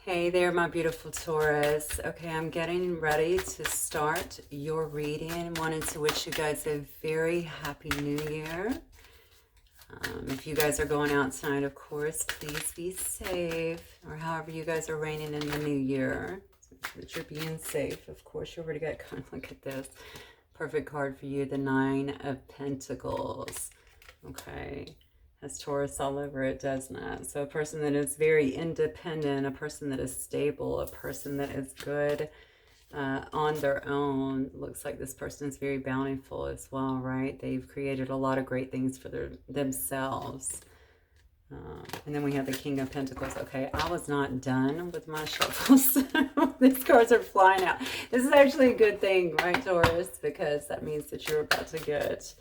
Hey there, my beautiful Taurus. Okay, I'm getting ready to start your reading. Wanted to wish you guys a very happy new year. If you guys are going out tonight, of course, please be safe, or however you guys are reigning in the new year, that you're being safe. Of course, you already got, look at this. Perfect card for you, the Nine of Pentacles. Okay. Has Taurus all over it, doesn't it? So a person that is very independent, a person that is stable, a person that is good on their own. Looks like this person is very bountiful as well, right? They've created a lot of great things for themselves. And then we have the King of Pentacles. Okay, I was not done with my shuffles. These cards are flying out. This is actually a good thing, right, Taurus? Because that means that you're about to get...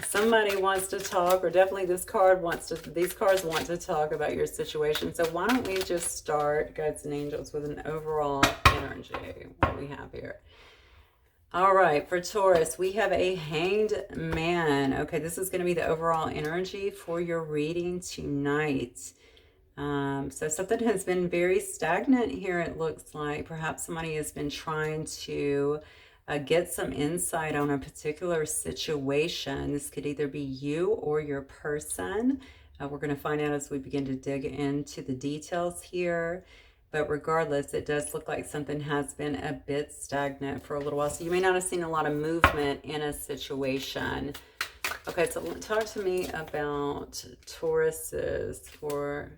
somebody wants to talk, or definitely these cards want to talk about your situation. So why don't we just start, guides and angels, with an overall energy. What do we have here? All right, for Taurus, we have a Hanged Man. Okay, this is going to be the overall energy for your reading tonight. So something has been very stagnant here, it looks like. Perhaps somebody has been trying to get some insight on a particular situation. This could either be you or your person. We're going to find out as we begin to dig into the details here. But regardless, it does look like something has been a bit stagnant for a little while. So you may not have seen a lot of movement in a situation. Okay, so talk to me about Taurus's Four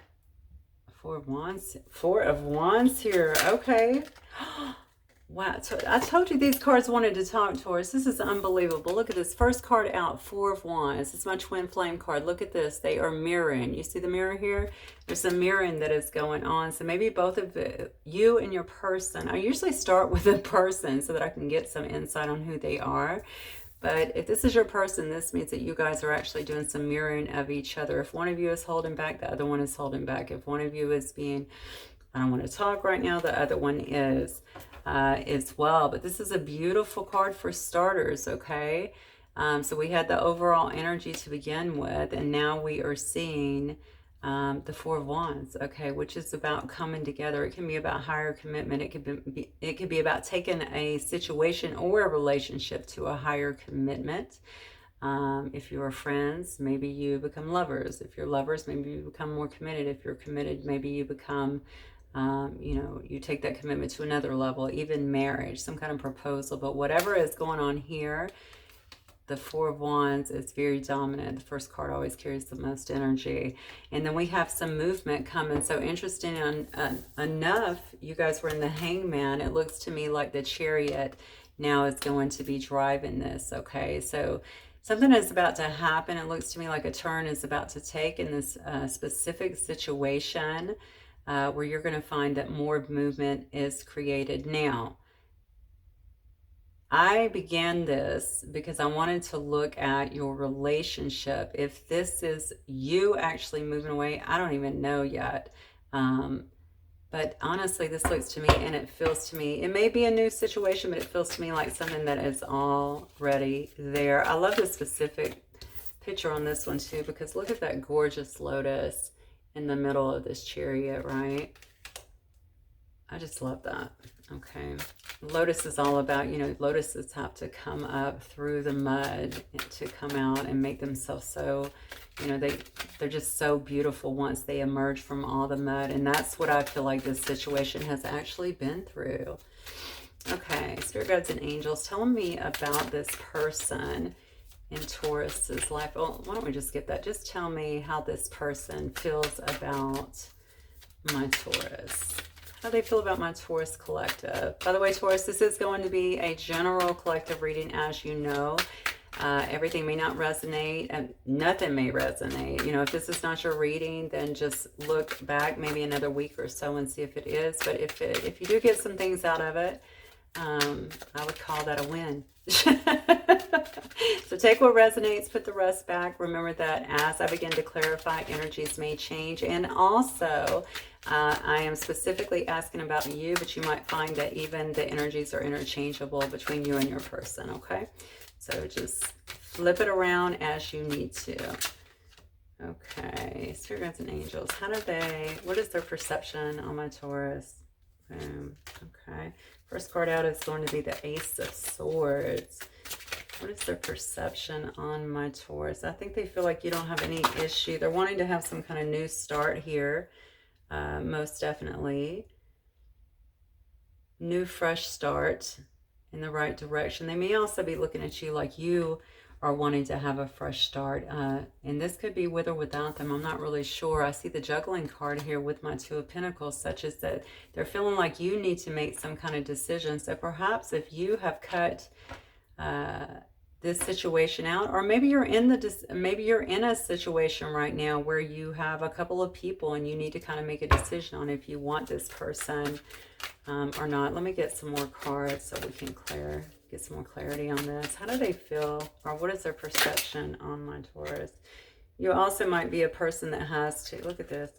of Wands here. Okay. Wow, I told you these cards wanted to talk, Taurus. This is unbelievable. Look at this first card out, Four of Wands. It's my twin flame card. Look at this. They are mirroring. You see the mirror here? There's some mirroring that is going on. So maybe both of you and your person. I usually start with a person so that I can get some insight on who they are. But if this is your person, this means that you guys are actually doing some mirroring of each other. If one of you is holding back, the other one is holding back. If one of you is being, I don't want to talk right now, the other one is as well. But this is a beautiful card for starters, okay? So we had the overall energy to begin with, and now we are seeing the Four of Wands, okay, which is about coming together. It can be about higher commitment. It could be about taking a situation or a relationship to a higher commitment. If you are friends, maybe you become lovers. If you're lovers, maybe you become more committed. If you're committed, maybe you become you take that commitment to another level, even marriage, some kind of proposal. But whatever is going on here, the Four of Wands is very dominant. The first card always carries the most energy. And then we have some movement coming. So interesting enough, you guys were in the Hangman. It looks to me like the Chariot now is going to be driving this, okay? So something is about to happen. It looks to me like a turn is about to take in this specific situation. Where you're going to find that more movement is created. Now, I began this because I wanted to look at your relationship. If this is you actually moving away, I don't even know yet. But honestly, this looks to me and it feels to me, it may be a new situation, but it feels to me like something that is already there. I love the specific picture on this one too, because look at that gorgeous lotus in the middle of this Chariot, right? I just love that. Okay. Lotus is all about, lotuses have to come up through the mud to come out and make themselves so, they're just so beautiful once they emerge from all the mud. And that's what I feel like this situation has actually been through. Okay. Spirit guides and angels, telling me about this person in Taurus's life. Oh, why don't we just get that? Just tell me how this person feels about my Taurus. How they feel about my Taurus collective. By the way, Taurus, this is going to be a general collective reading, as you know. Everything may not resonate, and nothing may resonate. If this is not your reading, then just look back maybe another week or so and see if it is. But if you do get some things out of it, I would call that a win. So take what resonates, put the rest back. Remember that as I begin to clarify, energies may change. And also, I am specifically asking about you, but you might find that even the energies are interchangeable between you and your person, okay? So just flip it around as you need to. Okay, spirit guides and angels. How do they, what is their perception on my Taurus? Okay. First card out is going to be the Ace of Swords. What is their perception on my Taurus? I think they feel like you don't have any issue. They're wanting to have some kind of new start here, most definitely. New, fresh start in the right direction. They may also be looking at you like you are wanting to have a fresh start. And this could be with or without them. I'm not really sure. I see the juggling card here with my Two of Pentacles, such as that they're feeling like you need to make some kind of decision. So perhaps if you have cut this situation out, or maybe you're in a situation right now where you have a couple of people and you need to kind of make a decision on if you want this person or not. Let me get some more cards so we can get some more clarity on this. How do they feel, or what is their perception on my Taurus? You also might be a person that has to, look at this,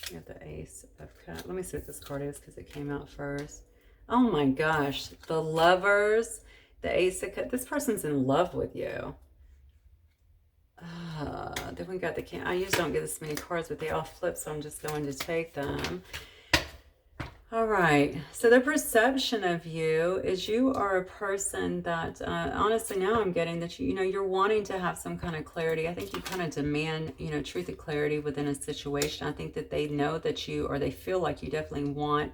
you have the Ace of Cups. Let me see what this card is because it came out first. Oh my gosh, the Lovers, the Ace of Cups. This person's in love with you. Then we got the King. I usually don't get this many cards, but they all flip, so I'm just going to take them. All right, so the perception of you is you are a person that, honestly, now I'm getting that, you're wanting to have some kind of clarity. I think you kind of demand, truth and clarity within a situation. I think that they know that or they feel like you definitely want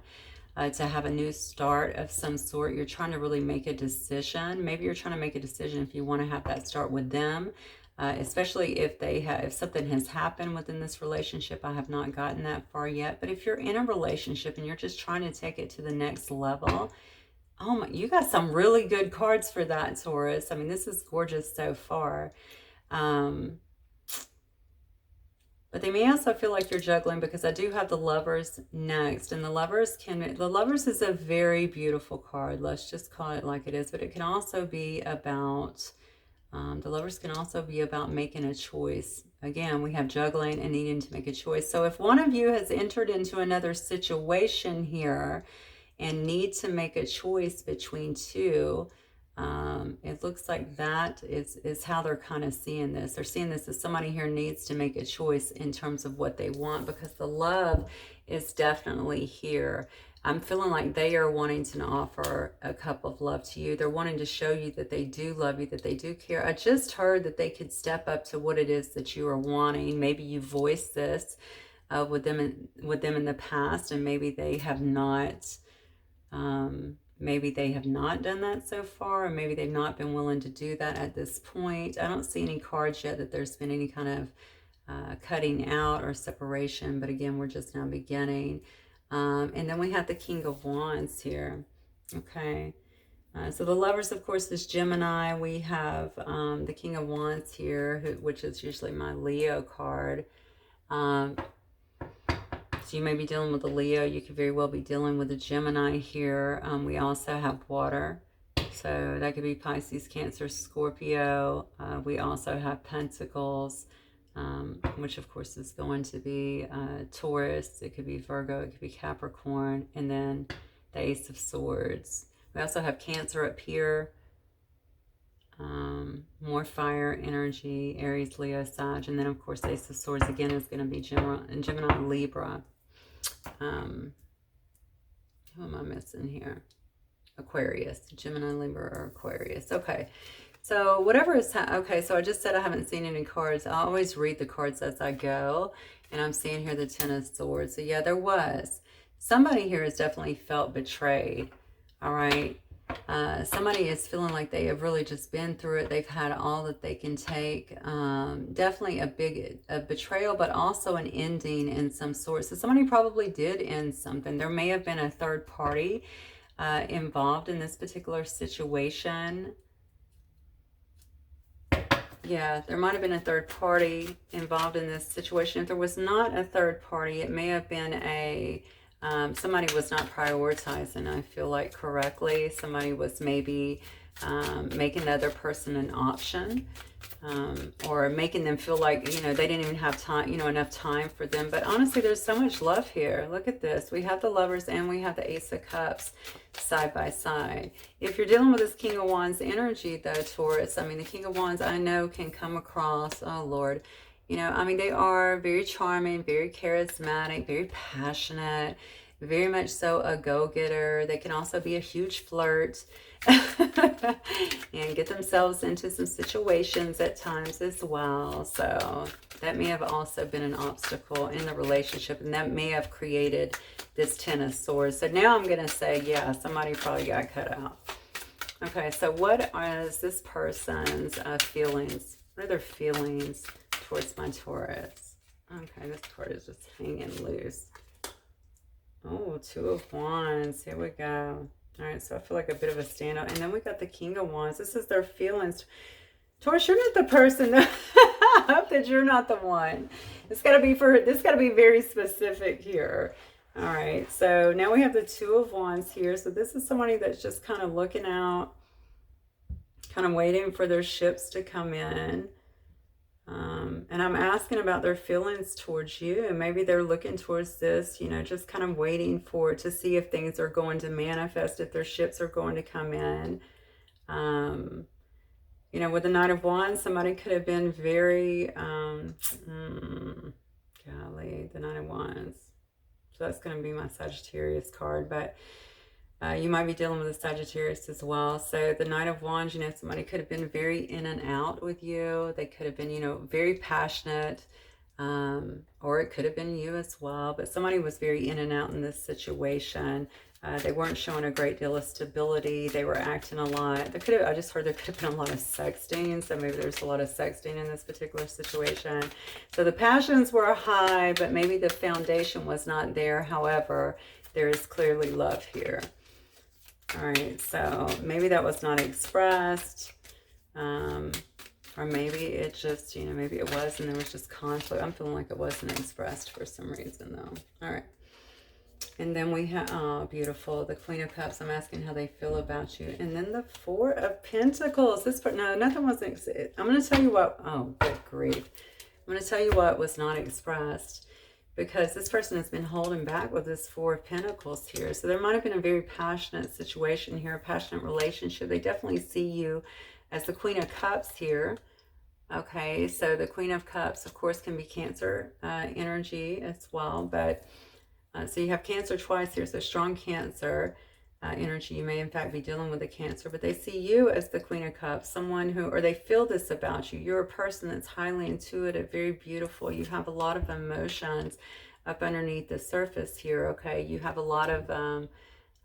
to have a new start of some sort. You're trying to really make a decision. Maybe you're trying to make a decision if you want to have that start with them. Especially if something has happened within this relationship. I have not gotten that far yet. But if you're in a relationship and you're just trying to take it to the next level, oh my, you got some really good cards for that, Taurus. I mean, this is gorgeous so far. But they may also feel like you're juggling, because I do have the Lovers next. And the Lovers is a very beautiful card. Let's just call it like it is. But it can also be about... the Lovers can also be about making a choice. Again, we have juggling and needing to make a choice. So if one of you has entered into another situation here and need to make a choice between two, it looks like that is how they're kind of seeing this. They're seeing this as somebody here needs to make a choice in terms of what they want, because the love is definitely here. I'm feeling like they are wanting to offer a cup of love to you. They're wanting to show you that they do love you, that they do care. I just heard that they could step up to what it is that you are wanting. Maybe you voiced this with them in the past, and maybe they have not. Maybe they have not done that so far, or maybe they've not been willing to do that at this point. I don't see any cards yet that there's been any kind of cutting out or separation, but again, we're just now beginning. And then we have the King of Wands here. Okay. So the Lovers, of course, is Gemini. We have the King of Wands here, which is usually my Leo card. So you may be dealing with a Leo. You could very well be dealing with a Gemini here. We also have water. So that could be Pisces, Cancer, Scorpio. We also have Pentacles, which of course is going to be Taurus. It could be Virgo. It could be Capricorn. And then the Ace of Swords. We also have Cancer up here. More fire energy, Aries, Leo, Sag. And then of course Ace of Swords again is going to be Gemini, Libra. Who am I missing here? Aquarius. Gemini, Libra, or Aquarius. Okay. So whatever is... okay, so I just said I haven't seen any cards. I always read the cards as I go. And I'm seeing here the Ten of Swords. So yeah, there was. Somebody here has definitely felt betrayed. All right. Somebody is feeling like they have really just been through it. They've had all that they can take. Definitely a betrayal, but also an ending in some sort. So somebody probably did end something. There may have been a third party involved in this particular situation. Yeah, there might have been a third party involved in this situation. If there was not a third party, it may have been a... somebody was not prioritizing, I feel like, correctly. Somebody was maybe making the other person an option, or making them feel like, they didn't even have time, enough time for them. But honestly, there's so much love here. Look at this. We have the Lovers and we have the Ace of Cups side by side. If you're dealing with this King of Wands energy, though, Taurus, I mean, the King of Wands, I know, can come across, oh Lord, You know, I mean, they are very charming, very charismatic, very passionate, very much so a go-getter. They can also be a huge flirt and get themselves into some situations at times as well. So that may have also been an obstacle in the relationship, and that may have created this Ten of Swords. So now I'm going to say, yeah, somebody probably got cut out. Okay, so what is this person's feelings? What are their feelings towards my Taurus? Okay, this card is just hanging loose. Oh, Two of Wands. Here we go. All right, so I feel like a bit of a standout. And then we got the King of Wands. This is their feelings. Taurus, you're not the person. I hope that you're not the one. This got to be very specific here. All right, so now we have the Two of Wands here. So this is somebody that's just kind of looking out, kind of waiting for their ships to come in. And I'm asking about their feelings towards you. And maybe they're looking towards this, you know, just kind of waiting for it to see if things are going to manifest, if their ships are going to come in. You know, with the Knight of Wands, somebody could have been very, golly, the Knight of Wands. So that's going to be my Sagittarius card, but you might be dealing with a Sagittarius as well. So the Knight of Wands, you know, somebody could have been very in and out with you. They could have been, you know, very passionate, or it could have been you as well. But somebody was very in and out in this situation. They weren't showing a great deal of stability. They were acting a lot. I just heard there could have been a lot of sexting. So maybe there's a lot of sexting in this particular situation. So the passions were high, but maybe the foundation was not there. However, there is clearly love here. All right, so maybe that was not expressed, or maybe it just, you know, maybe it was and there was just conflict. I'm feeling like it wasn't expressed for some reason, though. All right. And then we have, oh, beautiful, the Queen of Cups. I'm asking how they feel about you. And then the Four of Pentacles. This part, no, nothing wasn't, I'm going to tell you what, oh, good grief. I'm going to tell you what was not expressed, because this person has been holding back with this Four of Pentacles here. So there might have been a very passionate situation here, a passionate relationship. They definitely see you as the Queen of Cups here. Okay, so the Queen of Cups, of course, can be Cancer energy as well. But so you have Cancer twice here, so strong Cancer energy. You may, in fact, be dealing with a Cancer, but they see you as the Queen of Cups, someone who, or they feel this about you. You're a person that's highly intuitive, very beautiful. You have a lot of emotions up underneath the surface here, okay? You have a lot of,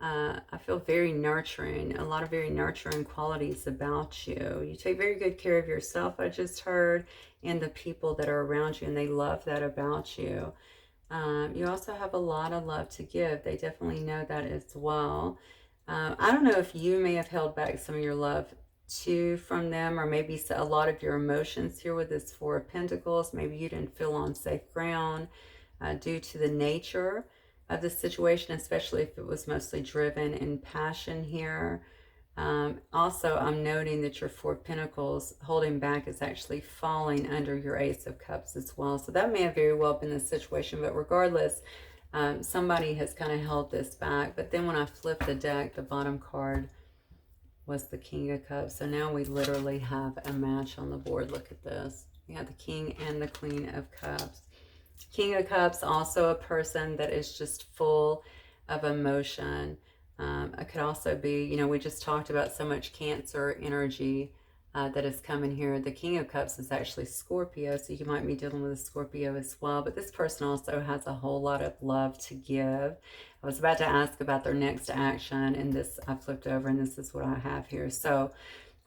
I feel very nurturing, a lot of very nurturing qualities about you. You take very good care of yourself, I just heard, and the people that are around you, and they love that about you. You also have a lot of love to give. They definitely know that as well. I don't know if you may have held back some of your love too from them, or maybe a lot of your emotions here with this Four of Pentacles. Maybe you didn't feel on safe ground due to the nature of the situation, especially if it was mostly driven in passion here. Also, I'm noting that your Four of Pentacles holding back is actually falling under your Ace of Cups as well. So that may have very well been the situation, but regardless, somebody has kind of held this back. But then when I flipped the deck, the bottom card was the King of Cups. So now we literally have a match on the board. Look at this. We have the King and the Queen of Cups. King of Cups, also a person that is just full of emotion. It could also be, you know, we just talked about so much Cancer energy that is coming here. The King of Cups is actually Scorpio, so you might be dealing with a Scorpio as well. But this person also has a whole lot of love to give. I was about to ask about their next action, and this I flipped over, and this is what I have here. So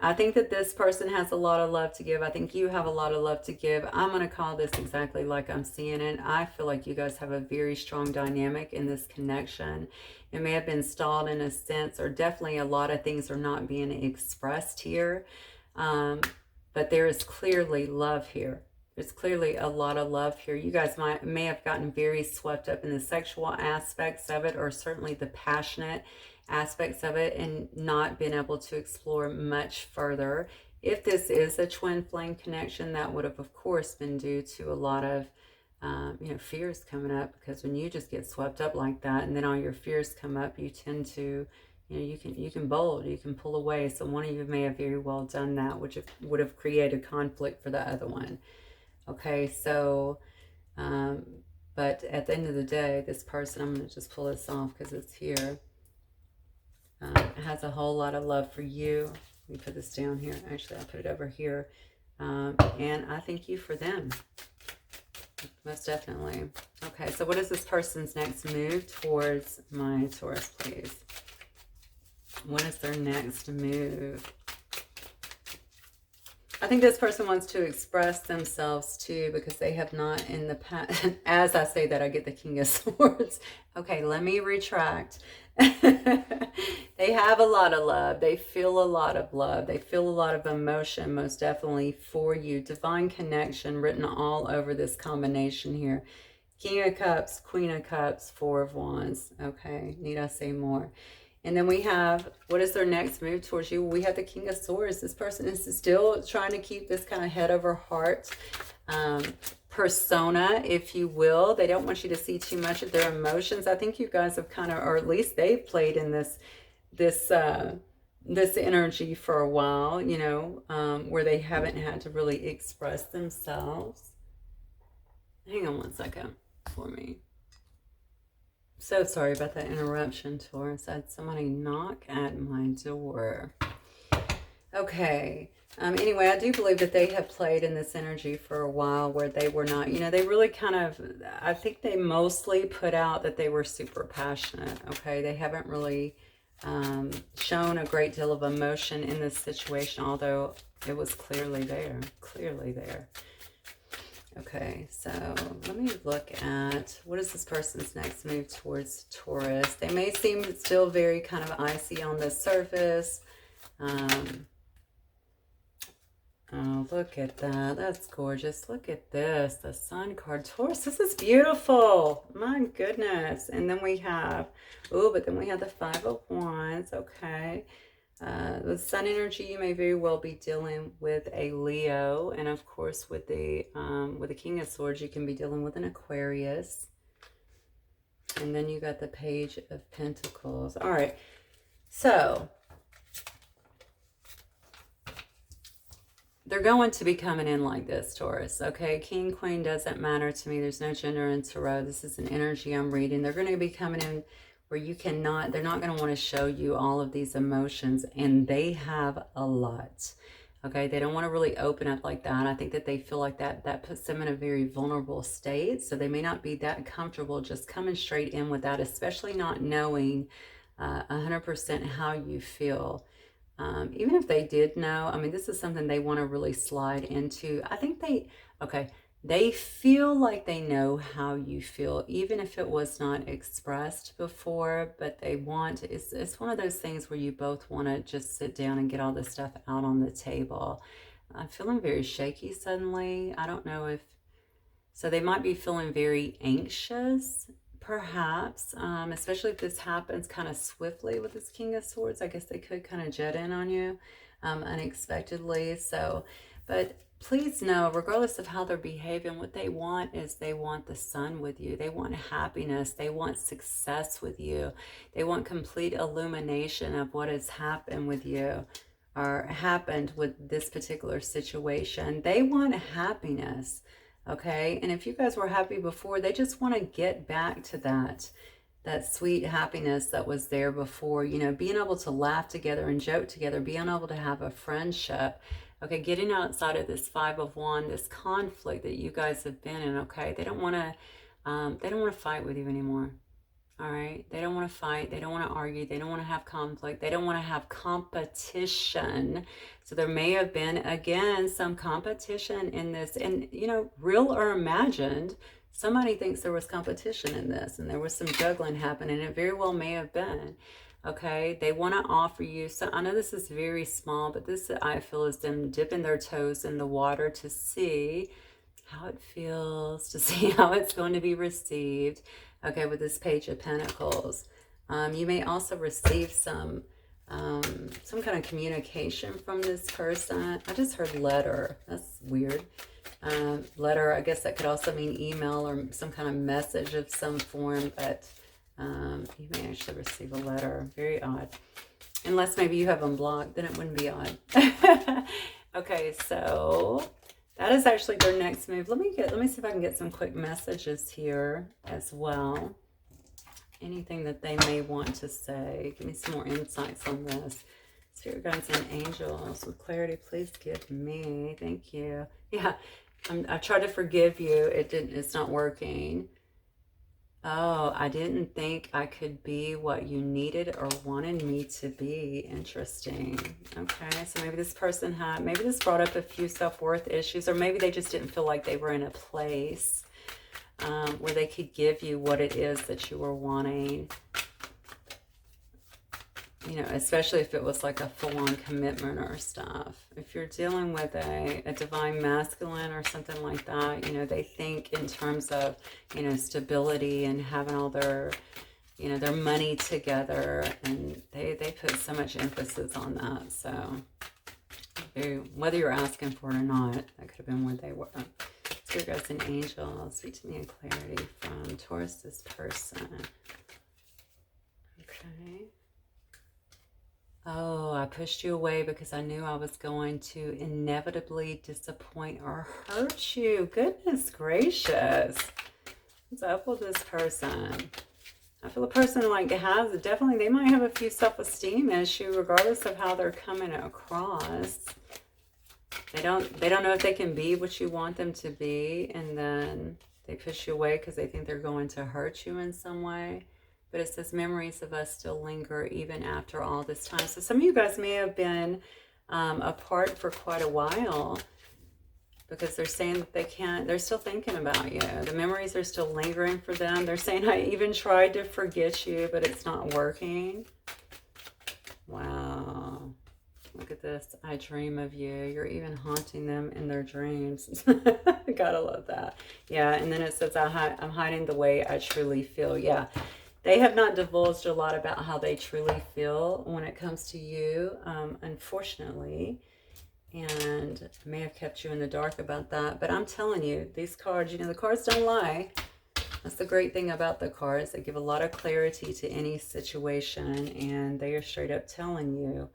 I think that this person has a lot of love to give. I think you have a lot of love to give. I'm going to call this exactly like I'm seeing it. I feel like you guys have a very strong dynamic in this connection. It may have been stalled in a sense, or definitely a lot of things are not being expressed here. But there is clearly love here. There's clearly a lot of love here. You guys may have gotten very swept up in the sexual aspects of it, or certainly the passionate aspects of it, and not been able to explore much further. If this is a twin flame connection, that would have, of course, been due to a lot of you know, fears coming up, because when you just get swept up like that and then all your fears come up, you tend to, you know, you can bold, you can pull away. So one of you may have very well done that, which would have created conflict for the other one. Okay, so, but at the end of the day, this person, I'm going to just pull this off because it's here, has a whole lot of love for you. Let me put this down here. Actually, I'll put it over here. And I thank you for them. Most definitely. Okay, so what is this person's next move towards my Taurus, please? What is their next move? I think this person wants to express themselves too, because they have not in the past. As I say that, I get the King of Swords. Okay, let me retract. They have a lot of love. They feel a lot of love. They feel a lot of emotion, most definitely, for you. Divine connection written all over this combination here. King of Cups, Queen of Cups, Four of Wands. Okay, need I say more? And then we have, what is their next move towards you? We have the King of Swords. This person is still trying to keep this kind of head over heart persona, if you will. They don't want you to see too much of their emotions. I think you guys have kind of, or at least they've played in this energy for a while, you know, where they haven't had to really express themselves. Hang on one second for me. So sorry about that interruption, Taurus. I had somebody knock at my door. Okay. Anyway, I do believe that they have played in this energy for a while where they were not, you know, they really kind of, I think they mostly put out that they were super passionate. Okay. They haven't really shown a great deal of emotion in this situation, although it was clearly there. Clearly there. Okay, so let me look at what is this person's next move towards Taurus. They may seem still very kind of icy on the surface. Oh, look at that. That's gorgeous. Look at this. The Sun card. Taurus, this is beautiful. My goodness. And then we have, oh, but then we have the Five of Wands. Okay. With Sun energy, you may very well be dealing with a Leo, and of course with the King of Swords, you can be dealing with an Aquarius. And then you got the Page of Pentacles. All right, so they're going to be coming in like this, Taurus. Okay, King, Queen doesn't matter to me. There's no gender in Tarot. This is an energy I'm reading. They're going to be coming in where you cannot, they're not going to want to show you all of these emotions, and they have a lot. Okay, they don't want to really open up like that. I think that they feel like that puts them in a very vulnerable state, so they may not be that comfortable just coming straight in with that, especially not knowing 100% how you feel. Even if they did know, I mean, this is something they want to really slide into. I think they feel like they know how you feel, even if it was not expressed before, but they want, it's one of those things where you both want to just sit down and get all this stuff out on the table. I'm feeling very shaky suddenly. I don't know if, so they might be feeling very anxious, perhaps, especially if this happens kind of swiftly with this King of Swords. I guess they could kind of jet in on you unexpectedly. So, but please know, regardless of how they're behaving, what they want is they want the sun with you. They want happiness. They want success with you. They want complete illumination of what has happened with you or happened with this particular situation. They want happiness, okay? And if you guys were happy before, they just want to get back to that sweet happiness that was there before, you know, being able to laugh together and joke together, being able to have a friendship. Okay, getting outside of this Five of Wands, this conflict that you guys have been in, okay? They don't want to fight with you anymore, all right? They don't want to fight. They don't want to argue. They don't want to have conflict. They don't want to have competition. So there may have been, again, some competition in this. And, you know, real or imagined, somebody thinks there was competition in this and there was some juggling happening. It very well may have been. Okay, they want to offer you, so I know this is very small, but this I feel is them dipping their toes in the water to see how it feels, to see how it's going to be received. Okay, with this Page of Pentacles. You may also receive some kind of communication from this person. I just heard letter. That's weird. Letter, I guess that could also mean email or some kind of message of some form, but you may actually receive a letter. Very odd. Unless maybe you have them blocked, then it wouldn't be odd. Okay, so That is actually their next move. Let me see if I can get some quick messages here as well. Anything that they may want to say. Give me some more insights on this. Spirit guides and angels with clarity, please give me. Thank you. Yeah, I tried to forgive you. It's not working. Oh, I didn't think I could be what you needed or wanted me to be. Interesting. Okay, so maybe this person maybe this brought up a few self-worth issues, or maybe they just didn't feel like they were in a place where they could give you what it is that you were wanting. You know, especially if it was like a full-on commitment or stuff. If you're dealing with a divine masculine or something like that, you know, they think in terms of, you know, stability and having all their, you know, their money together, and they put so much emphasis on that. So whether you're asking for it or not, that could have been where they were. Spirit guides and angels, speak to me in clarity from Taurus, this person. Okay. Oh, I pushed you away because I knew I was going to inevitably disappoint or hurt you. Goodness gracious. What's up with this person? I feel a person like definitely, they might have a few self-esteem issues regardless of how they're coming across. They don't know if they can be what you want them to be, and then they push you away because they think they're going to hurt you in some way. But it says memories of us still linger even after all this time. So some of you guys may have been apart for quite a while, because they're saying that they're still thinking about you. The memories are still lingering for them. They're saying, I even tried to forget you, but it's not working. Wow. Look at this. I dream of you. You're even haunting them in their dreams. Gotta love that. Yeah, and then it says, I'm hiding the way I truly feel. Yeah. They have not divulged a lot about how they truly feel when it comes to you, unfortunately. And I may have kept you in the dark about that. But I'm telling you, these cards, you know, the cards don't lie. That's the great thing about the cards. They give a lot of clarity to any situation. And they are straight up telling you.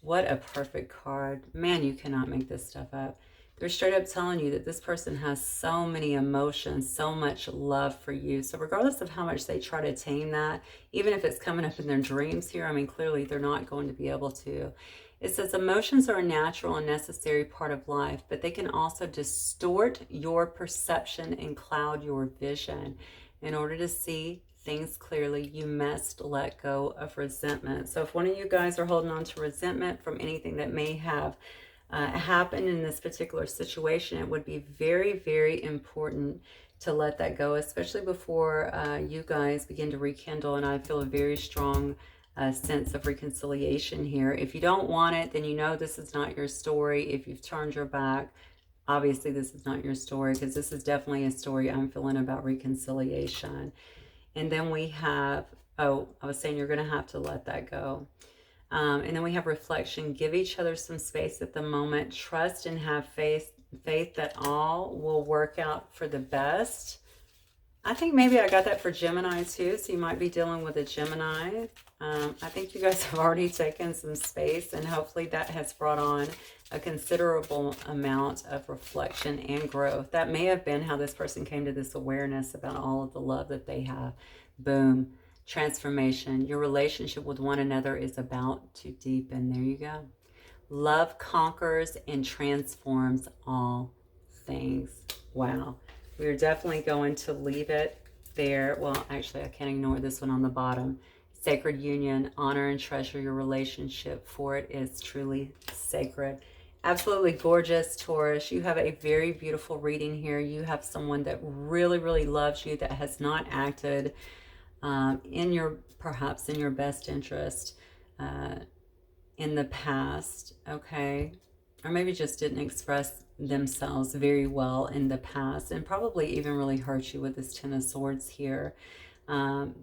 What a perfect card. Man, you cannot make this stuff up. They're straight up telling you that this person has so many emotions, so much love for you. So regardless of how much they try to tame that, even if it's coming up in their dreams here, I mean, clearly they're not going to be able to. It says emotions are a natural and necessary part of life, but they can also distort your perception and cloud your vision. In order to see things clearly, you must let go of resentment. So if one of you guys are holding on to resentment from anything that may have happened in this particular situation, it would be very, very important to let that go, especially before you guys begin to rekindle. And I feel a very strong sense of reconciliation here. If you don't want it, then you know this is not your story. If you've turned your back, obviously this is not your story, because this is definitely a story I'm feeling about reconciliation. And then we have, oh, I was saying you're going to have to let that go. And then we have reflection. Give each other some space at the moment. Trust and have faith that all will work out for the best. I think maybe I got that for Gemini too. So you might be dealing with a Gemini. I think you guys have already taken some space, and hopefully that has brought on a considerable amount of reflection and growth. That may have been how this person came to this awareness about all of the love that they have. Boom. Transformation. Your relationship with one another is about to deepen. There you go. Love conquers and transforms all things. Wow. We are definitely going to leave it there. Well, actually, I can't ignore this one on the bottom. Sacred union. Honor and treasure your relationship, for it is truly sacred. Absolutely gorgeous, Taurus. You have a very beautiful reading here. You have someone that really, really loves you, that has not acted perhaps in your best interest in the past, okay? Or maybe just didn't express themselves very well in the past, and probably even really hurt you with this Ten of Swords here.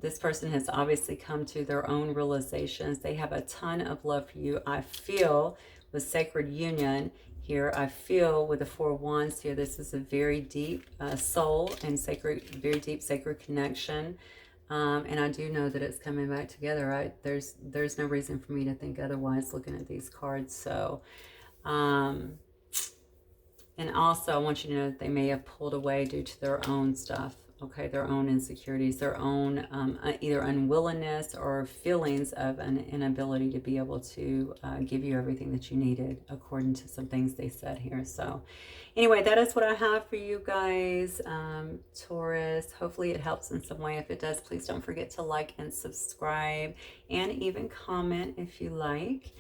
This person has obviously come to their own realizations. They have a ton of love for you. I feel with Sacred Union here, I feel with the Four of Wands here, this is a very deep soul and very deep sacred connection. And I do know that it's coming back together, right? There's no reason for me to think otherwise looking at these cards. So And also, I want you to know that they may have pulled away due to their own stuff, okay? Their own insecurities, their own either unwillingness or feelings of an inability to be able to give you everything that you needed, according to some things they said here. So anyway, that is what I have for you guys, Taurus. Hopefully it helps in some way. If it does, please don't forget to like and subscribe, and even comment if you like.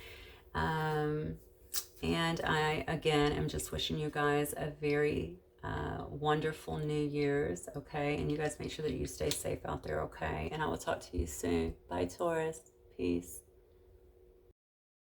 And I, again, am just wishing you guys a very wonderful New Year's, okay? And you guys make sure that you stay safe out there, okay? And I will talk to you soon. Bye, Taurus. Peace.